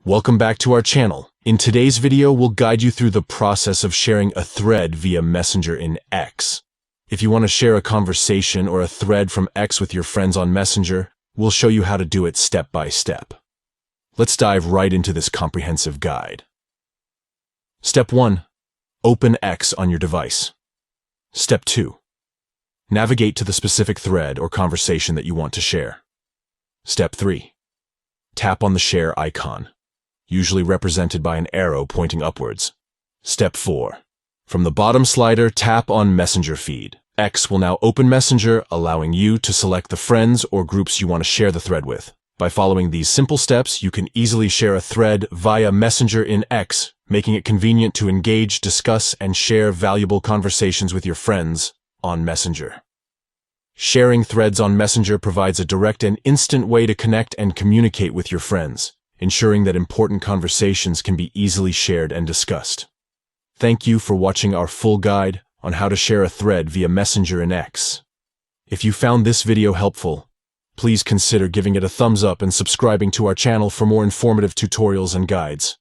Welcome back to our channel. In today's video, we'll guide you through the process of sharing a thread via Messenger in X. If you want to share a conversation or a thread from X with your friends on Messenger, we'll show you how to do it step by step. Let's dive right into this comprehensive guide. Step 1. Open X on your device. Step 2. Navigate to the specific thread or conversation that you want to share. Step 3. Tap on the share icon, usually represented by an arrow pointing upwards. Step 4. From the bottom slider, tap on Messenger feed. X will now open Messenger, allowing you to select the friends or groups you want to share the thread with. By following these simple steps, you can easily share a thread via Messenger in X, making it convenient to engage, discuss, and share valuable conversations with your friends on Messenger. Sharing threads on Messenger provides a direct and instant way to connect and communicate with your friends, ensuring that important conversations can be easily shared and discussed. Thank you for watching our full guide on how to share a thread via Messenger in X. If you found this video helpful, please consider giving it a thumbs up and subscribing to our channel for more informative tutorials and guides.